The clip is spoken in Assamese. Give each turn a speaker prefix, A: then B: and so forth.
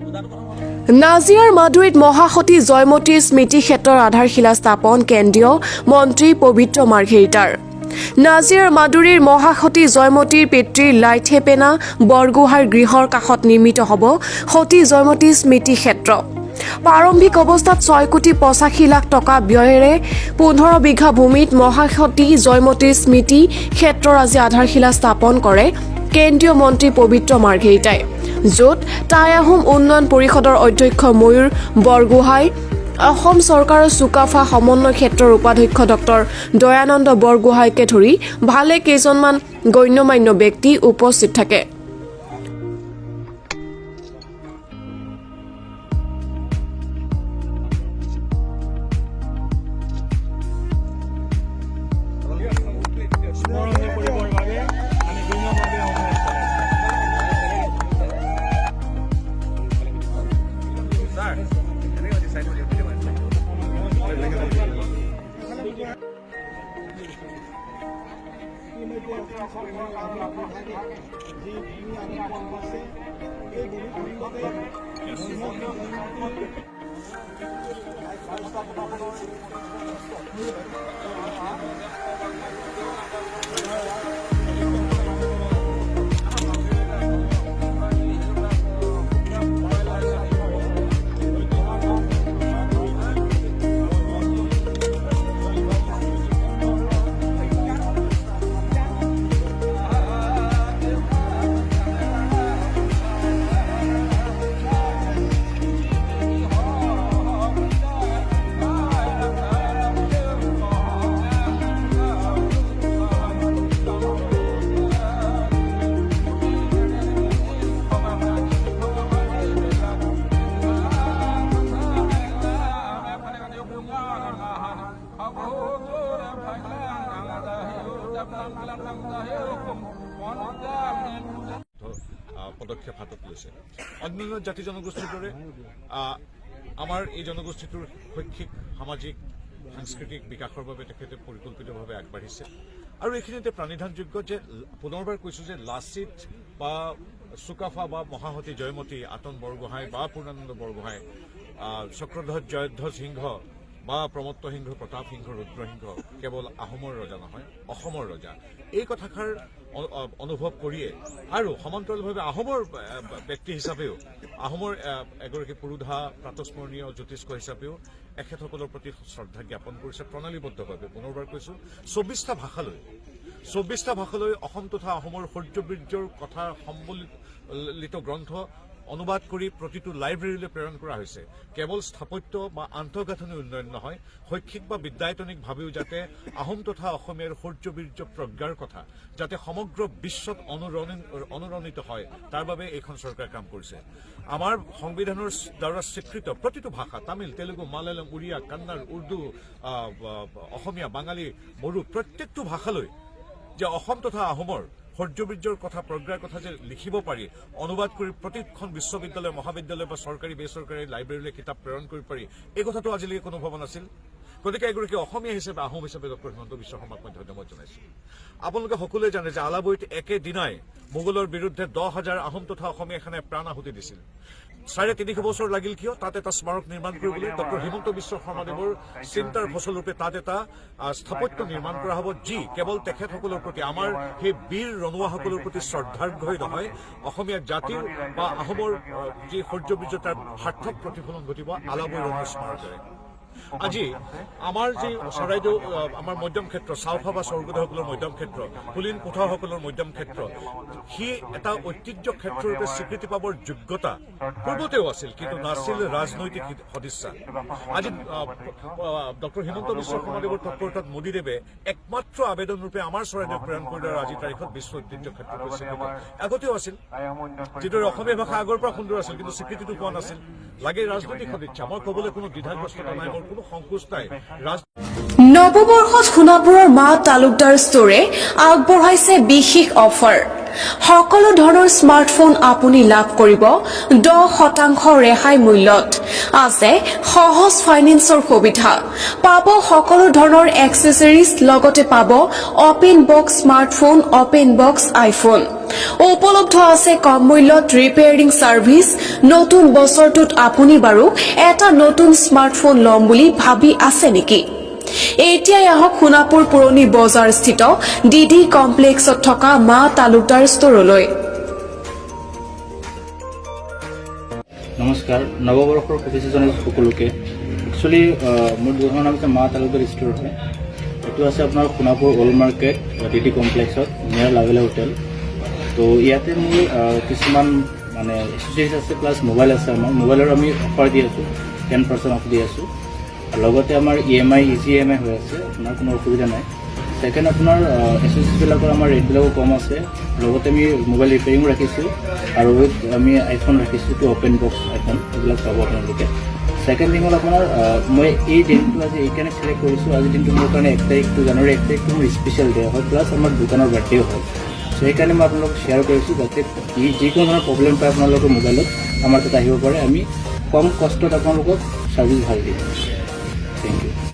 A: নাজিয়াৰ মাদুৰীত মহাসতী জয়মতীৰ স্মৃতি ক্ষেত্ৰৰ আধাৰশিলা স্থাপন কেন্দ্ৰীয় মন্ত্ৰী পবিত্ৰ মাৰ্ঘেৰিটাৰ। নাজিয়াৰ মাদুৰীৰ মহাসতী জয়মতীৰ পিতৃৰ লাইথেপেনা বৰগোহাঁইৰ গৃহৰ কাষত নিৰ্মিত হ'ব সতী জয়মতী স্মৃতি ক্ষেত্ৰ। প্ৰাৰম্ভিক অৱস্থাত 6,85,00,000 টকা ব্যয়েৰে 15 বিঘা ভূমিত মহাসতী জয়মতীৰ স্মৃতি ক্ষেত্ৰৰ আজি আধাৰশিলা স্থাপন কৰে কেন্দ্ৰীয় মন্ত্ৰী পবিত্ৰ মাৰ্ঘেৰিটাই, য'ত টাই আহোম উন্নয়ন পৰিষদৰ অধ্যক্ষ ময়ূৰ বৰগোহাঁই, অসম চৰকাৰৰ চুকাফা সমন্বয় ক্ষেত্ৰৰ উপাধ্যক্ষ ডক্টৰ দয়ানন্দ বৰগোহাঁইকে ধৰি ভালে কেইজনমান গণ্যমান্য ব্যক্তি উপস্থিত থাকে।
B: পদক্ষেপ হাতত লৈছে। অন্যান্য জাতি জনগোষ্ঠীৰ দৰে আমাৰ এই জনগোষ্ঠীটোৰ শৈক্ষিক, সামাজিক, সাংস্কৃতিক বিকাশৰ বাবে তেখেতে পৰিকল্পিতভাৱে আগবাঢ়িছে। আৰু এইখিনিতে প্ৰাণিধানযোগ্য যে পুনৰবাৰ কৈছোঁ যে লাচিত বা চুকাফা বা মহাসতী জয়মতী আতন বৰগোহাঁই বা পূৰ্ণানন্দ বৰগোহাঁই, চক্ৰধ্বজ জয়ধ্বজ সিংহ বা প্ৰমত্ত সিংহ, প্ৰতাপ সিংহ, ৰুদ্ৰসিংহ কেৱল আহোমৰ ৰজা নহয়, অসমৰ ৰজা। এই কথাষাৰ অনুভৱ কৰিয়ে আৰু সমান্তৰালভাৱে আহোমৰ ব্যক্তি হিচাপেও, আহোমৰ এগৰাকী পুৰোধা প্ৰাতস্মৰণীয় জ্যোতিষ্ক হিচাপেও এখেতসকলৰ প্ৰতি শ্ৰদ্ধা জ্ঞাপন কৰিছে প্ৰণালীবদ্ধভাৱে। পুনৰবাৰ কৈছোঁ 24টা ভাষালৈ অসম তথা অসমৰ শৌৰ্যবীৰ্যৰ কথা সম্বলিত গ্ৰন্থ অনুবাদ কৰি প্ৰতিটো লাইব্ৰেৰীলৈ প্ৰেৰণ কৰা হৈছে। কেৱল স্থাপত্য বা আন্তঃগাঁথনি উন্নয়ন নহয়, শৈক্ষিক বা বিদ্যায়তনিকভাৱেও যাতে আহোম তথা অসমীয়াৰ শৌৰ্যবীৰ্য প্ৰজ্ঞাৰ কথা যাতে সমগ্ৰ বিশ্বত অনুৰণিত হয়, তাৰ বাবে এইখন চৰকাৰে কাম কৰিছে। আমাৰ সংবিধানৰ দ্বাৰা স্বীকৃত প্ৰতিটো ভাষা, তামিল, তেলেগু, মালায়ালম, উৰিয়া, কান্নাড়, উৰ্দু, অসমীয়া, বাঙালী, বড়ো, প্ৰত্যেকটো ভাষালৈ যে অসম তথা আহোমৰ শৌৰ্যবীৰ্যৰ কথা, প্ৰজ্ঞাৰ কথা যে লিখিব পাৰি, অনুবাদ কৰি প্ৰতিখন বিশ্ববিদ্যালয়, মহাবিদ্যালয় বা চৰকাৰী বেচৰকাৰী লাইব্ৰেৰীলৈ কিতাপ প্ৰেৰণ কৰিব পাৰি, এই কথাটো আজিলৈকে কোনো ভবা নাছিল। গতিকে এগৰাকী অসমীয়া হিচাপে, আহোম হিচাপে ডক্টৰ হিমন্ত বিশ্ব শৰ্মাক মই ধন্যবাদ জনাইছোঁ। আপোনালোকে সকলোৱে জানে যে আলাবৈত একেদিনাই মোগলৰ বিৰুদ্ধে 10,000 আহোম তথা অসমীয়া সেনাই প্ৰাণ আহুতি দিছিল। 350 বছৰ লাগিল কিয়? তাত এটা স্মাৰক নিৰ্মাণ কৰিবলৈ ডক্টৰ হিমন্ত বিশ্ব শৰ্মাদেৱৰ চিন্তাৰ ফলস্বৰূপে তাত এটা স্থাপত্য নিৰ্মাণ কৰা হ'ব, যি কেৱল তেখেতসকলৰ প্ৰতি, আমাৰ সেই বীৰ ৰনোৱাসকলৰ প্ৰতি শ্ৰদ্ধাৰ্ঘ্যই নহয়, অসমীয়া জাতিৰ বা আহোমৰ যি শৌৰ্যবীৰ্য তাৰ সাৰ্থক প্ৰতিফলন ঘটিব আলাবৈ ৰঙৰ স্মাৰকেৰে। আজি আমাৰ যি চৰাইদেউ, আমাৰ মধ্যম ক্ষেত্ৰ, চাউফা বা স্বৰ্গদেউসকলৰ মধ্যম ক্ষেত্ৰ, পুলিন কোঠাসকলৰ মধ্যম ক্ষেত্ৰ, সি এটা ঐতিহ্য ক্ষেত্ৰৰূপে স্বীকৃতি পাবৰ যোগ্যতা পূৰ্বতেও আছিল, কিন্তু নাছিল ৰাজনৈতিক সদিচ্ছা। আজি ডক্টৰ হিমন্ত বিশ্ব শৰ্মাদেৱৰ তৎপৰতাত মোদীদেৱে একমাত্ৰ আবেদনৰূপে আমাৰ চৰাইদেউক প্ৰেৰণ কৰিলে আজিৰ তাৰিখত বিশ্ব ঐতিহ্য ক্ষেত্ৰটো স্বীকৃতি। আগতেও আছিল, যিদৰে অসমীয়া ভাষা আগৰ পৰা সুন্দৰ আছিল, কিন্তু স্বীকৃতিটো পোৱা নাছিল। লাগে ৰাজনৈতিক সদিচ্ছা। মই ক'বলৈ কোনো দ্বিধাগ্ৰস্ততা নাই, মোৰ কোনো সংকোচ নাই।
A: নৱবৰ্ষত সোণাপুৰৰ মা তালুকদাৰ ষ্টৰে আগবঢ়াইছে বিশেষ অফাৰ। সকলো ধৰণৰ স্মাৰ্টফোন আপুনি লাভ কৰিব 10% ৰেহাই মূল্যত। আছে সহজ ফাইনেন্সৰ সুবিধা পাব সকলো ধৰণৰ এক্সেসৰিজ লগতে পাব open box smartphone open box iPhone উপলব্ধ আছে কম মূল্যত ৰিপেয়াৰিং সাৰ্ভিস নতুন বছৰটোত আপুনি বাৰু এটা নতুন স্মাৰ্টফোন লম বুলি ভাবি আছে নেকি এতিয়াই আহক সোণাপুৰ পুৰণি বজাৰ স্থিত ডিডি কমপ্লেক্সত থকা মা তালুকদাৰ ষ্টৰলৈ
C: নমস্কাৰ নৱবৰ্ষৰ শুভেচ্ছা জনাইছোঁ সকলোকে একচুৱেলি মোৰ দোকানৰ নাম হৈছে মা তালুকদাৰ ষ্ট'ৰ হয় এইটো আছে আপোনাৰ সোণাপুৰ অল্ড মাৰ্কেট ডিডি কমপ্লেক্সত নিয়াৰ লাভেলা হোটেল তো ইয়াতে মোৰ কিছুমান মানে এচেছৰিজ আছে প্লাছ মোবাইল আছে আমাৰ মোবাইলৰ আমি অফাৰ দি আছোঁ 10% অফ দি আছোঁ আৰু লগতে আমাৰ EMI ইজি EMI হৈ আছে আপোনাৰ কোনো অসুবিধা নাই ছেকেণ্ড আপোনাৰ এচেছৰিজবিলাকৰ আমাৰ ৰেটবিলাকো কম আছে লগতে আমি মোবাইল ৰিপেয়াৰিঙো ৰাখিছোঁ আৰু উইথ আমি আইফোন ৰাখিছোঁ টু অপেন বক্স আইফোন এইবিলাক পাব আপোনালোকে ছেকেণ্ড থিং হ'ল আপোনাৰ মই এই দিনটো আজি এইকাৰণে চিলেক্ট কৰিছোঁ আজিৰ দিনটো মোৰ কাৰণে 1 তাৰিখটো জানুৱাৰী 1 তাৰিখটো মোৰ স্পেচিয়েল ডে হয় প্লাছ আমাৰ দোকানৰ বাৰ্থডেও হয় চ' সেইকাৰণে মই আপোনালোকক শ্বেয়াৰ কৰিছোঁ যাতে যিকোনো ধৰণৰ প্ৰব্লেম পায় আপোনালোকৰ মোবাইলত আমাৰ তাত আহিব পাৰে আমি কম কষ্টত আপোনালোকক ছাৰ্ভিচ ভাল দিম থেংক ইউ